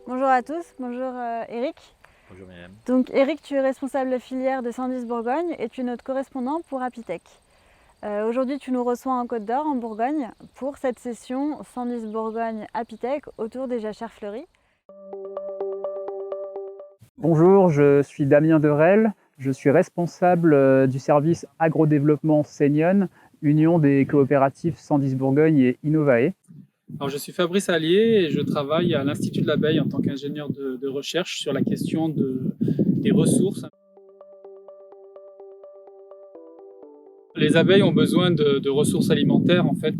Bonjour à tous, bonjour Eric. Bonjour Myriam. Donc Eric, tu es responsable de filière de Sandis Bourgogne et tu es notre correspondant pour Apitech. Aujourd'hui, tu nous reçois en Côte d'Or, en Bourgogne, pour cette session Sandis Bourgogne Apitech autour des jachères fleuries. Bonjour, je suis Damien Derel, je suis responsable du service agrodéveloppement Seignon, Union des coopératives Sandis Bourgogne et Innovae. Alors, je suis Fabrice Allier et je travaille à l'Institut de l'abeille en tant qu'ingénieur de recherche sur la question des ressources. Les abeilles ont besoin de ressources alimentaires en fait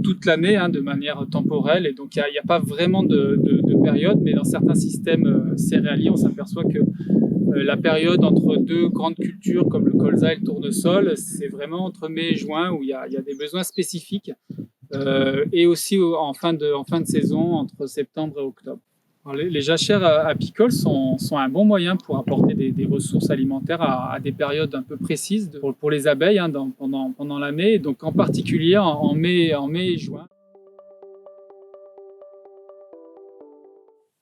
toute l'année de manière temporelle, et donc il n'y a pas vraiment de période, mais dans certains systèmes céréaliers on s'aperçoit que la période entre deux grandes cultures comme le colza et le tournesol, c'est vraiment entre mai et juin où il y a des besoins spécifiques, et aussi en fin de saison entre septembre et octobre. Alors, les jachères apicoles sont un bon moyen pour apporter des ressources alimentaires à des périodes un peu précises pour les abeilles pendant l'année, donc en particulier en mai et juin.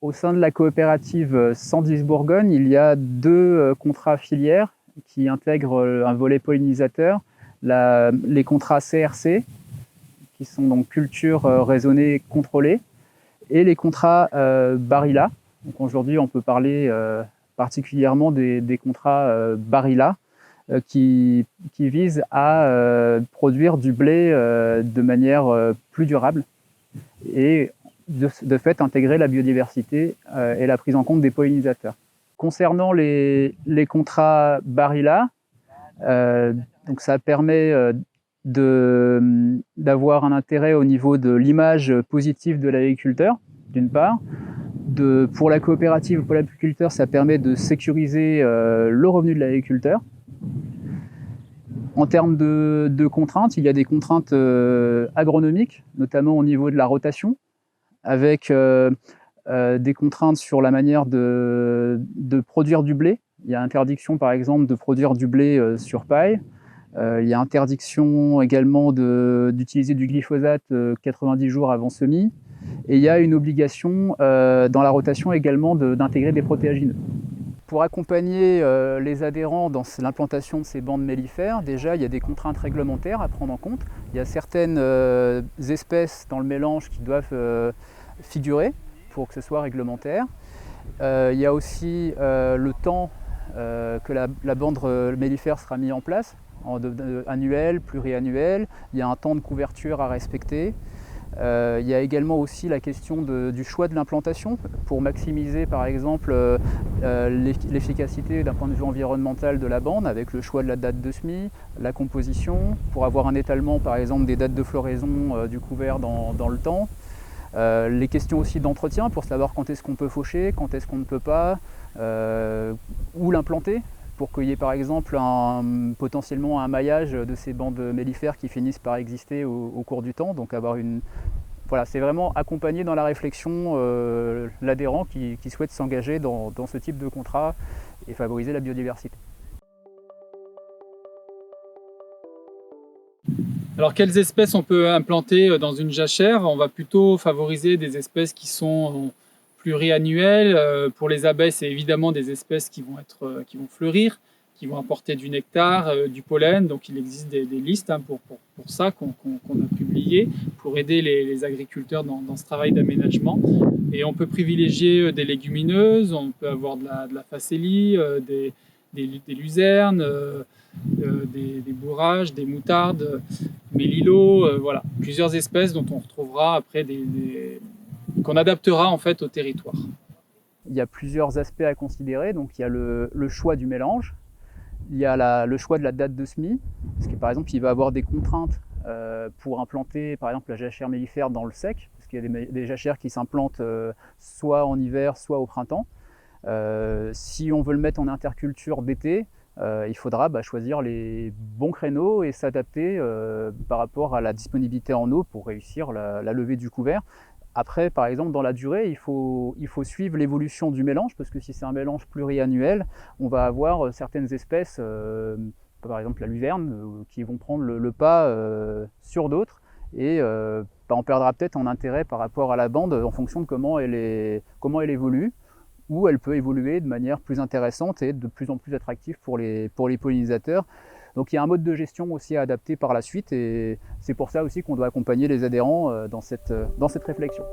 Au sein de la coopérative Sandis Bourgogne, il y a deux contrats filières qui intègrent un volet pollinisateur, les contrats CRC, qui sont donc culture raisonnée contrôlée, et les contrats Barilla. Donc aujourd'hui, on peut parler particulièrement des contrats Barilla qui visent à produire du blé de manière plus durable et de fait intégrer la biodiversité et la prise en compte des pollinisateurs. Concernant les contrats Barilla, donc ça permet d'avoir un intérêt au niveau de l'image positive de l'agriculteur, d'une part. Pour la coopérative, pour l'apiculteur, ça permet de sécuriser le revenu de l'agriculteur. En termes de contraintes, il y a des contraintes agronomiques, notamment au niveau de la rotation, avec des contraintes sur la manière de produire du blé. Il y a interdiction, par exemple, de produire du blé sur paille. Il y a interdiction également d'utiliser du glyphosate 90 jours avant semis. Et il y a une obligation dans la rotation également d'intégrer des protéagineux. Pour accompagner les adhérents dans l'implantation de ces bandes mellifères, déjà il y a des contraintes réglementaires à prendre en compte. Il y a certaines espèces dans le mélange qui doivent figurer pour que ce soit réglementaire. Il y a aussi le temps que la bande mellifère sera mise en place, annuel, pluriannuel. Il y a un temps de couverture à respecter. Il y a également aussi la question du choix de l'implantation pour maximiser par exemple l'efficacité d'un point de vue environnemental de la bande, avec le choix de la date de semis, la composition, pour avoir un étalement par exemple des dates de floraison du couvert dans le temps. Les questions aussi d'entretien pour savoir quand est-ce qu'on peut faucher, quand est-ce qu'on ne peut pas, où l'implanter, pour qu'il y ait par exemple potentiellement un maillage de ces bandes mellifères qui finissent par exister au cours du temps. Donc voilà, c'est vraiment accompagner dans la réflexion l'adhérent qui souhaite s'engager dans ce type de contrat et favoriser la biodiversité. Alors, quelles espèces on peut implanter dans une jachère? On va plutôt favoriser des espèces qui sont pluriannuelles. Pour les abeilles, c'est évidemment des espèces qui vont fleurir, qui vont apporter du nectar, du pollen. Donc il existe des listes pour ça qu'on a publiées pour aider les agriculteurs dans ce travail d'aménagement. Et on peut privilégier des légumineuses, on peut avoir de la facélie, des luzernes, des bourrages, des moutardes, mélilot, voilà, plusieurs espèces dont on retrouvera après qu'on adaptera en fait au territoire. Il y a plusieurs aspects à considérer. Donc il y a le choix du mélange, il y a le choix de la date de semis, parce que par exemple il va y avoir des contraintes pour implanter par exemple la jachère mellifère dans le sec, parce qu'il y a des jachères qui s'implantent soit en hiver, soit au printemps. Si on veut le mettre en interculture d'été, il faudra choisir les bons créneaux et s'adapter par rapport à la disponibilité en eau pour réussir la levée du couvert. Après, par exemple, dans la durée, il faut suivre l'évolution du mélange, parce que si c'est un mélange pluriannuel, on va avoir certaines espèces, par exemple la luzerne, qui vont prendre le pas sur d'autres, et on perdra peut-être en intérêt par rapport à la bande en fonction de comment elle évolue, ou elle peut évoluer de manière plus intéressante et de plus en plus attractive pour les pollinisateurs. Donc il y a un mode de gestion aussi à adapter par la suite, et c'est pour ça aussi qu'on doit accompagner les adhérents dans cette réflexion.